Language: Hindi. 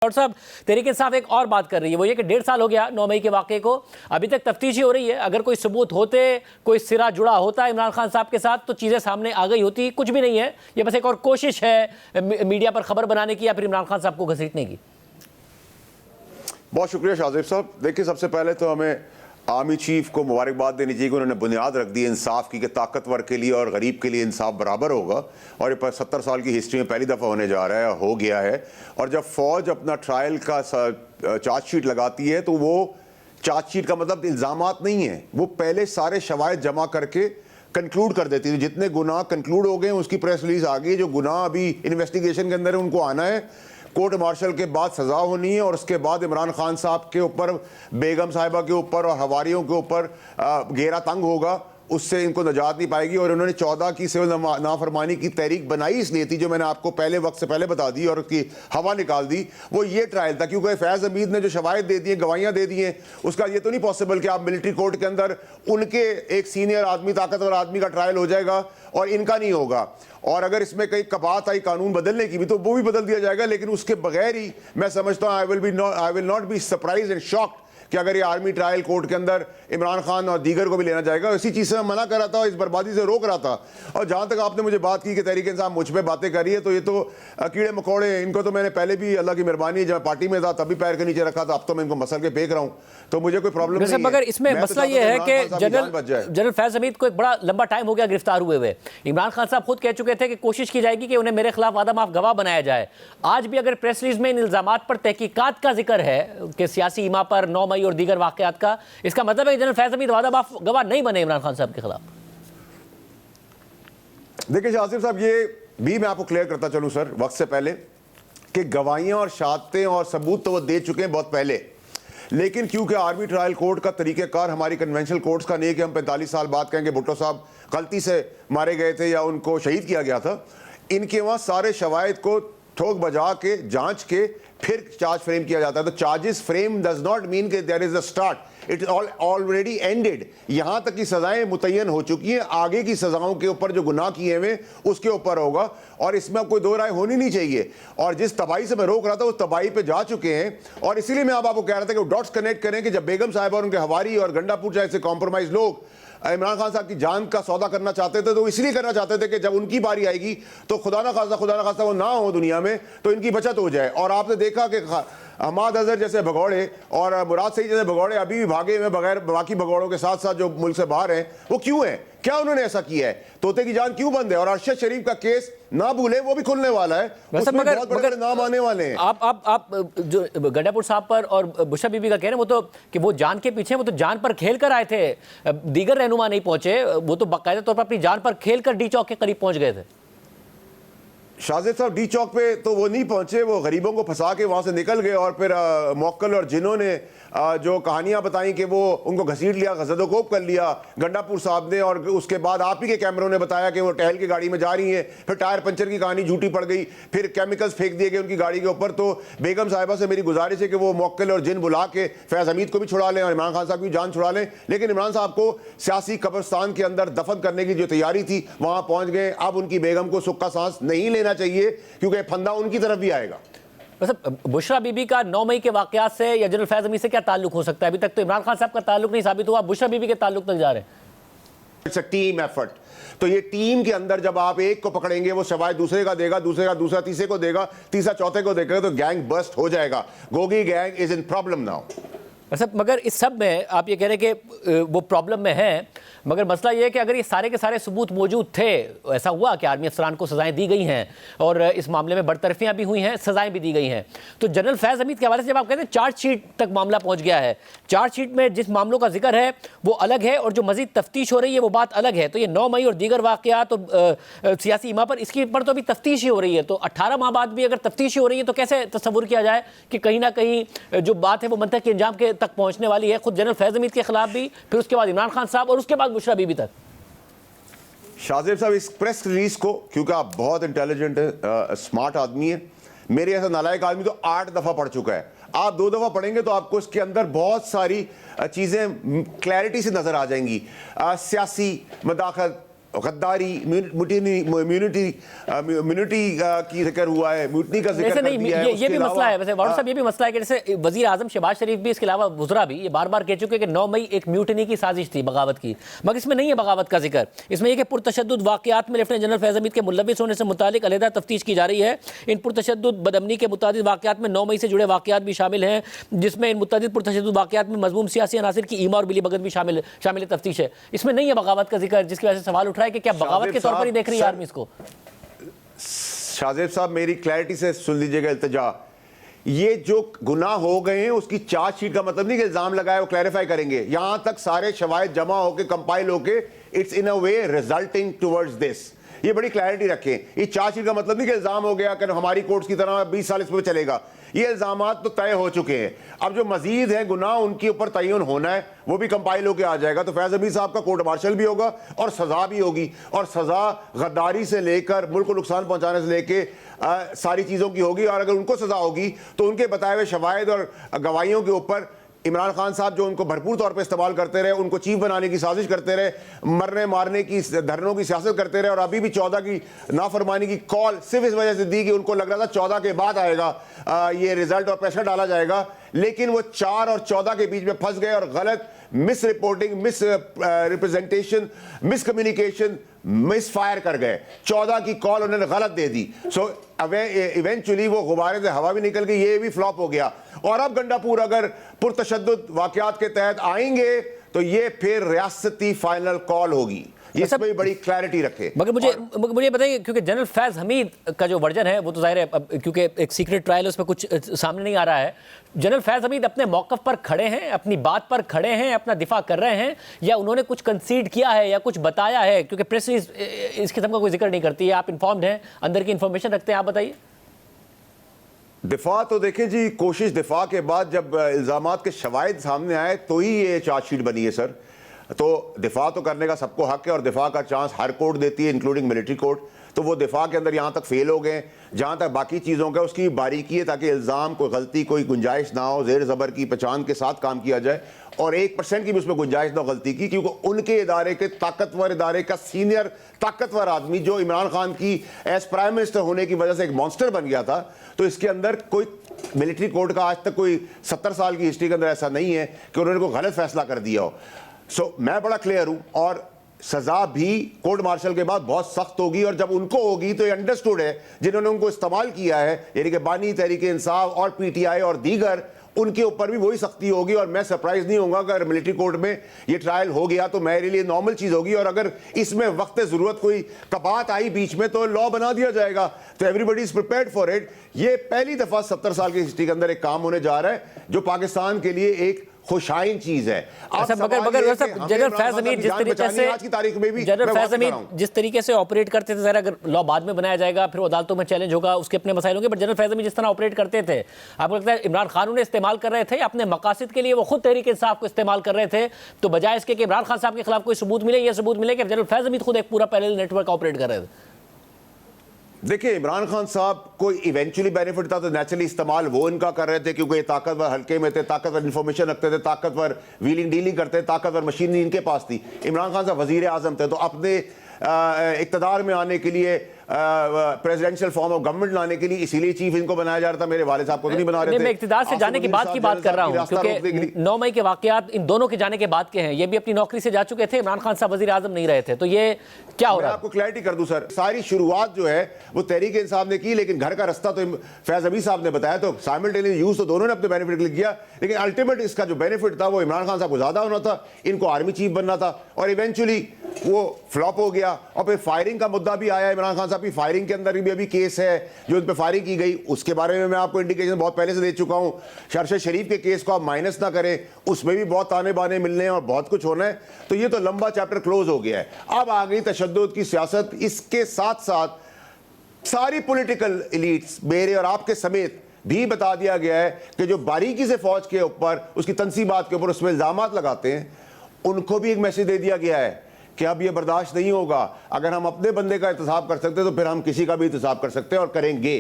और साहब तहरीक इंसाफ एक और बात कर रही है, वो ये कि 1.5 साल हो गया 9 मई के वाक़े को, अभी तक तफ्तीश ही हो रही है। अगर कोई सबूत होते, कोई सिरा जुड़ा होता है इमरान खान साहब के साथ तो चीज़ें सामने आ गई होती। कुछ भी नहीं है, ये बस एक और कोशिश है मीडिया पर खबर बनाने की या फिर इमरान खान साहब को घसीटने की। बहुत शुक्रिया शाहजेब साहब। देखिए, सबसे पहले तो हमें आर्मी चीफ को मुबारकबाद देनी चाहिए कि उन्होंने बुनियाद रख दी इंसाफ की कि ताकतवर के लिए और गरीब के लिए इंसाफ बराबर होगा। और ये 70 साल की हिस्ट्री में पहली दफ़ा होने जा रहा है, हो गया है। और जब फौज अपना ट्रायल का चार्जशीट लगाती है तो वो चार्जशीट का मतलब इल्ज़ामात नहीं है, वो पहले सारे शवाहिद जमा करके कंक्लूड कर देती थी। जितने गुनाह कंक्लूड हो गए उसकी प्रेस रिलीज आ गई। जो गुनाह अभी इन्वेस्टिगेशन के अंदर है उनको आना है, कोर्ट मार्शल के बाद सजा होनी है और उसके बाद इमरान खान साहब के ऊपर, बेगम साहिबा के ऊपर और हवारियों के ऊपर घेरा तंग होगा, उससे इनको नजात नहीं पाएगी। और उन्होंने 14 की सिविल नाफरमानी की तहरीक बनाई इसलिए थी, जो मैंने आपको पहले वक्त से पहले बता दी और उसकी हवा निकाल दी। वो ये ट्रायल था क्योंकि फैज़ हमीद ने जो शवाहिद दे दिए, गवाहियां दे दी हैं, उसका ये तो नहीं पॉसिबल कि आप मिलिट्री कोर्ट के अंदर उनके एक सीनियर आदमी, ताकतवर आदमी का ट्रायल हो जाएगा और इनका नहीं होगा। और अगर इसमें कई कबात आई कानून बदलने की भी तो वो भी बदल दिया जाएगा। लेकिन उसके बगैर ही मैं समझता हूँ I will not be surprise and shocked कि अगर ये आर्मी ट्रायल कोर्ट के अंदर इमरान खान और दीगर को भी लेना जाएगा। इसी चीज़ से मैं मना कर रहा था, इस बर्बादी से रोक रहा था। और जहाँ तक आपने मुझे बात की कि तहरीक इंसाफ मुझ पे बातें कर रही है, तो ये तो कीड़े मकोड़े, इनको तो मैंने पहले भी अल्लाह की मेहरबानी, जब पार्टी में था तभी पैर के नीचे रखा था, अब तो मैं इनको मसल के फेंक रहा हूँ, तो मुझे कोई प्रॉब्लम नहीं है। मगर इसमें मसला ये है कि जनरल फैज हमीद को एक बड़ा लंबा टाइम हो गया गिरफ्तार हुए। इमरान खान साहब खुद कह चुके थे कि कोशिश की जाएगी कि उन्हें मेरे खिलाफ वादा माफ गवाह बनाया जाए। आज भी अगर प्रेस रिलीज में इन इल्जामात पर तहकीकात का जिक्र है कि सियासी इमा पर 9 मई और दीगर वाकयात का, इसका मतलब है कि जनरल फैज हमीद वादा माफ गवाह नहीं बने इमरान खान साहब के खिलाफ। देखिए शाहजेब साहब, ये भी मैं आपको क्लियर करता चलूं सर वक्त से पहले कि गवाहियां और शहादतें और सबूत तो वो दे चुके हैं बहुत पहले। लेकिन क्योंकि आर्मी ट्रायल कोर्ट का तरीक़ेकार हमारी कन्वेंशनल कोर्ट्स का नहीं है कि हम 45 साल बाद कहेंगे भुट्टो साहब गलती से मारे गए थे या उनको शहीद किया गया था। इनके वहाँ सारे शवाहिद को ठोक बजा के जांच के फिर चार्ज फ्रेम किया जाता है। तो charges frame does not mean कि there is a start, it already ended. यहां तक की सजाएं मुतय्यन हो चुकी हैं, आगे की सजाओं के ऊपर जो गुनाह किए हुए उसके ऊपर होगा और इसमें कोई दो राय होनी नहीं चाहिए। और जिस तबाही से मैं रोक रहा था उस तबाही पे जा चुके हैं। और इसीलिए मैं आपको कह रहा था कि डॉट्स कनेक्ट करें कि जब बेगम साहिबा और उनके हवारी और गंडापुर जैसे कॉम्प्रोमाइज लोग इमरान खान साहब की जान का सौदा करना चाहते थे, तो इसलिए करना चाहते थे कि जब उनकी बारी आएगी तो खुदा ना खास्ता वो ना हो दुनिया में, तो इनकी बचत हो जाए। और आपने देखा कि अहमद अजहर जैसे भगौड़े और मुराद सईद जैसे भगौड़े अभी भी भागे हुए बगैर, बाकी भगौड़ों के साथ साथ जो मुल्क से बाहर हैं, वो क्यों हैं? क्या उन्होंने ऐसा किया है? तोते की जान क्यों बंद है? और अरशद शरीफ का केस ना भूले, वो भी खुलने वाला है, उसमें बहुत बड़े नाम आने वाले हैं। आप जो गंडापुर साहब पर और बुशरा बीबी का कह रहे हैं, वो तो कि वो जान के पीछे, वो तो जान पर खेल कर आए थे, दीगर रहनुमा नहीं पहुंचे, वो तो बाकायदा तौर पर अपनी जान पर खेल कर डी चौक के करीब पहुंच गए थे। शाहजेब साहब डी चौक पे तो वो नहीं पहुंचे, वो गरीबों को फंसा के वहां से निकल गए और फिर मौक्कल और जिन्होंने जो कहानियां बताई कि वो उनको घसीट लिया, गजदोकोप कर लिया गंडापुर साहब ने। और उसके बाद आप ही के कैमरों ने बताया कि वो टहल के गाड़ी में जा रही हैं, फिर टायर पंचर की कहानी झूठी पड़ गई, फिर केमिकल्स फेंक दिए गए उनकी गाड़ी के ऊपर। तो बेगम साहिबा से मेरी गुजारिश है कि वो मौक्कल और जिन बुला के फैज हमीद को भी छुड़ा लें और इमरान खान साहब की जान छुड़ा लें। लेकिन इमरान साहब को सियासी कब्रिस्तान के अंदर दफन करने की जो तैयारी थी वहां पहुंच गए। अब उनकी बेगम को सुख का सांस नहीं लेना चाहिए क्योंकि फंदा उनकी तरफ भी आएगा। बुशरा बीबी का 9 मई के वाकयात से या जनरल फैज हमीद से क्या ताल्लुक हो सकता है? अभी तक तो इमरान खान साहब का ताल्लुक नहीं साबित हुआ, बुशरा बीबी के ताल्लुक तक जा रहे हैं। It's a team effort. तो ये टीम के अंदर जब आप एक को पकड़ेंगे, वो शवायद दूसरे का देगा, दूसरे का दूसरा तीसरे को देगा, तीसरा चौथे को देगा, तो गैंग बस्ट हो जाएगा। Gogi gang is in problem now. मगर इस सब में आप ये कह रहे हैं कि वो प्रॉब्लम में है, मगर मसला ये है कि अगर ये सारे के सारे सबूत मौजूद थे, ऐसा हुआ कि आर्मी अफसरान को सजाएं दी गई हैं और इस मामले में बरतरफियां भी हुई हैं, सजाएं भी दी गई हैं, तो जनरल फैज हमीद के हवाले से जब आप कहते हैं चार्जशीट तक मामला पहुंच गया है, चार्जशीट में जिस मामलों का जिक्र है वो अलग है और जो मजीद तफ्तीश हो रही है वो बात अलग है। तो ये 9 मई और दीगर वाकयात तो सियासी इमा पर, इसकी पर तो अभी तफ्तीश ही हो रही है। तो 18 माह बाद भी अगर तफ्तीश ही हो रही है तो कैसे तस्वुर किया जाए कि कहीं ना कहीं जो बात है वो मंतक के अंजाम के तक पहुंचने वाली है, खुद जनरल फैज हमीद के खिलाफ भी, फिर उसके बाद इमरान खान साहब और उसके बाद बुशरा बीबी तक। शाहजेब साहब, इस प्रेस रिलीज को, क्योंकि आप बहुत इंटेलिजेंट है, स्मार्ट आदमी है, मेरे ऐसा नालायक आदमी तो 8 दफा पढ़ चुका है। आप 2 दफा पढ़ेंगे तो आपको इसके अंदर बहुत सारी चीजें क्लैरिटी से नजर आ जाएंगी। सियासी मदाखलत, गद्दारी, म्यूनिटी की जिक्र हुआ है, म्यूटनी का जिक्र ऐसे कर नहीं, दिया है। ये भी मसला है वैसे वारुण साहब, ये भी मसला है कि जैसे वजीर आजम शहबाज शरीफ भी, इसके अलावा वुज़रा भी ये बार बार कह चुके हैं कि 9 मई एक म्यूटनी की साजिश थी बगावत की, मगर इसमें नहीं है बगावत का जिक्र। इसमें यह कि पुरतशद्दुद वाक़यात में लेफ्टिनेंट जनरल फैज़ हमीद के मुलव्विस होने से मुतालिक अलहदा तफ्तीश की जा रही है। इन पुरतशद्दुद बदअमनी के मुतादिद वाक़यात में 9 मई से जुड़े वाक़यात भी शामिल हैं, जिसमें इन मुतादिद पुरतशद्दुद वाक़यात में मज़मूम सियासी अनासिर की ईमा और बिली भगत भी शामिल तफ्तीश है। इसमें नहीं है बगावत का जिक्र, जिसकी वजह से सवाल उठ रहा है कि क्या बगावत के तौर पर ही देख रही है आर्मी इसको। शाहजेब साहब, मेरी क्लैरिटी से सुन लीजिएगा इल्तिजा, ये जो गुनाह हो गए हैं उसकी चार्जशीट का मतलब नहीं कि इल्जाम लगाया, वो क्लैरिफाई करेंगे। यहां तक सारे शवाहिद जमा होके कंपाइल होके it's in a way resulting towards this, ये बड़ी क्लैरिटी रखें। ये चार्जशीट का मतलब नहीं कि इल्जाम हो गया कि हमारी कोर्ट्स की तरह 20 साल इस पर चलेगा। ये इल्जामात तो तय हो चुके हैं, अब जो मजीद है गुनाह उनके ऊपर तयन होना है, वो भी कंपाइल होकर आ जाएगा। तो फैज़ हमीद साहब का कोर्ट मार्शल भी होगा और सजा भी होगी, और सजा गद्दारी से लेकर मुल्क को नुकसान पहुंचाने से लेकर सारी चीज़ों की होगी। और अगर उनको सजा होगी तो उनके बताए हुए शवाहिद और गवाहियों के ऊपर इमरान खान साहब जो उनको भरपूर तौर पे इस्तेमाल करते रहे, उनको चीफ बनाने की साजिश करते रहे, मरने मारने की धरनों की सियासत करते रहे, और अभी भी 14 की नाफरमानी की कॉल सिर्फ इस वजह से दी कि उनको लग रहा था 14 के बाद आएगा ये रिजल्ट और प्रेशर डाला जाएगा, लेकिन वो 4 और 14 के बीच में फंस गए और गलत miss reporting, miss representation, miss communication, miss fire कर गए। 14 की कॉल उन्होंने गलत दे दी। सो इवेंचुअली वो गुब्बारे से हवा भी निकल गई, ये भी फ्लॉप हो गया। और अब गंडापुर अगर पुरतशद्दुद वाकयात के तहत आएंगे तो ये फिर रियासती फाइनल कॉल होगी, इसमें भी बड़ी क्लैरिटी रखे। मगर मुझे बताइए, क्योंकि जनरल फैज़ हमीद का जो वर्जन है वो तो जाहिर है, क्योंकि एक सीक्रेट ट्रायल है उसमें कुछ सामने नहीं आ रहा है। जनरल फैज़ हमीद अपने मौक़िफ़ पर खड़े हैं, अपनी बात पर खड़े हैं, अपना दिफा कर रहे हैं, या उन्होंने कुछ कंसीड किया है या कुछ बताया है? क्योंकि प्रेस इस किस्म का कोई जिक्र नहीं करती है, आप इन्फॉर्म्ड हैं, अंदर की इन्फॉर्मेशन रखते हैं, आप बताइए। दिफा तो देखें जी, कोशिश दिफा के बाद जब इल्ज़ामात के शवाहिद सामने आए तो ही ये चार्जशीट बनी है सर। तो दिफा तो करने का सबको हक है और दिफा का चांस हर कोर्ट देती है, इंक्लूडिंग मिलिट्री कोर्ट। तो वो दिफा के अंदर यहाँ तक फेल हो गए, जहाँ तक बाकी चीज़ों का उसकी बारीकी है, ताकि इल्ज़ाम कोई गलती कोई गुंजाइश ना हो, ज़ेर ज़बर की पहचान के साथ काम किया जाए, और 1% की भी उसमें गुंजाइश ना गलती की, क्योंकि उनके इदारे के ताकतवर इदारे का सीनियर ताकतवर आदमी जो इमरान खान की एज प्राइम मिनिस्टर होने की वजह से एक मॉन्स्टर बन गया था। तो इसके अंदर कोई मिलिट्री कोर्ट का आज तक कोई 70 साल की हिस्ट्री के अंदर ऐसा नहीं है कि उन्होंने कोई गलत फैसला कर दिया हो। सो मैं बड़ा क्लियर हूं, और सजा भी कोर्ट मार्शल के बाद बहुत सख्त होगी, और जब उनको होगी तो ये अंडरस्टूड है जिन्होंने उनको इस्तेमाल किया है, यानी कि बानी, तहरीक इंसाफ और पीटीआई और दीगर, उनके ऊपर भी वही सख्ती होगी। और मैं सरप्राइज नहीं होगा अगर मिलिट्री कोर्ट में ये ट्रायल हो गया, तो मेरे लिए नॉर्मल चीज होगी। और अगर इसमें वक्त जरूरत कोई कबात आई बीच में तो लॉ बना दिया जाएगा। तो everybody is prepared for it. ये पहली दफा 70 साल की हिस्ट्री के अंदर एक काम होने जा रहा है जो पाकिस्तान के लिए एक खुशाइन चीज है। मगर जनरल फैज़ हमीद जिस तरीके से आज की तारीख में भी जनरल फैज़ हमीद जिस तरीके से ऑपरेट करते थे, अगर लॉ बाद में बनाया जाएगा फिर अदालतों में चैलेंज होगा, उसके अपने मसाइल होंगे, बट जनरल फैज़ हमीद जिस तरह ऑपरेट करते थे, आपको लगता है इमरान खान उन्हें इस्तेमाल कर रहे थे अपने मकासद के लिए? वो खुद तहरीक इंसाफ को इस्तेमाल कर रहे थे, तो बजाय इसके कि इमरान खान साहब के खिलाफ कोई सबूत मिले, ये सबूत मिले कि जनरल फैज़ हमीद खुद एक पूरा पैरेलल नेटवर्क ऑपरेट कर रहे थे। देखिए, इमरान खान साहब को इवेंचुअली बेनिफिट था तो नेचुरली इस्तेमाल वो इनका कर रहे थे, क्योंकि ये ताकतवर हल्के में थे, ताकतवर इंफॉर्मेशन रखते थे, ताकतवर व्हीलिंग डीलिंग करते थे, ताकतवर मशीनरी इनके पास थी। इमरान खान साहब वजीर आजम थे, तो अपने इक्तदार में आने के लिए, प्रेसिडेंशियल फॉर्म ऑफ गवर्नमेंट लाने के लिए इसीलिए चीफ इनको बनाया जा रहा था। मेरे वाले साहब को तो नहीं बना रहे थे। मैं इक्तदार से जाने के बाद की बात कर रहा हूं, क्योंकि 9 मई के वाकयात इन दोनों के जाने के बाद के हैं। ये भी अपनी नौकरी से जा चुके थे, इमरान खान साहब वजीर आजम नहीं रहे थे, तो ये क्या हो रहा है? आपको क्लैरिटी कर दूं सर, सारी शुरुआत जो है वो तहरीक इंसाफ ने की, लेकिन घर का रास्ता तो फैज हमीद साहब ने बताया। तो साइमल्टेनियस यूज तो दोनों ने अपने बेनिफिट के लिए किया, लेकिन अल्टीमेट इसका जो बेनिफिट था वो इमरान खान साहब को ज्यादा होना था, इनको आर्मी चीफ बनना था, और इवेंचुअली वो फ्लॉप हो गया। और फिर फायरिंग का मुद्दा भी आया, इमरान खान साहब की फायरिंग के अंदर भी अभी केस है जो इन पर फायरिंग की गई, उसके बारे में मैं आपको इंडिकेशन बहुत पहले से दे चुका हूं। शरशद शरीफ के केस को आप माइनस ना करें, उसमें भी बहुत ताने बाने मिलने हैं और बहुत कुछ होना है। तो ये तो लंबा चैप्टर क्लोज हो गया है। अब आ गई तशद्दुद की सियासत। इसके साथ साथ सारी पॉलिटिकल एलीट्स, मेरे और आपके समेत, भी बता दिया गया है कि जो बारीकी से फौज के ऊपर, उसकी तनसीबात के ऊपर उसमें इल्जामात लगाते हैं, उनको भी एक मैसेज दे दिया गया है कि अब ये बर्दाश्त नहीं होगा। अगर हम अपने बंदे का एहतसाब कर सकते हैं तो फिर हम किसी का भी एहतसाब कर सकते हैं और करेंगे।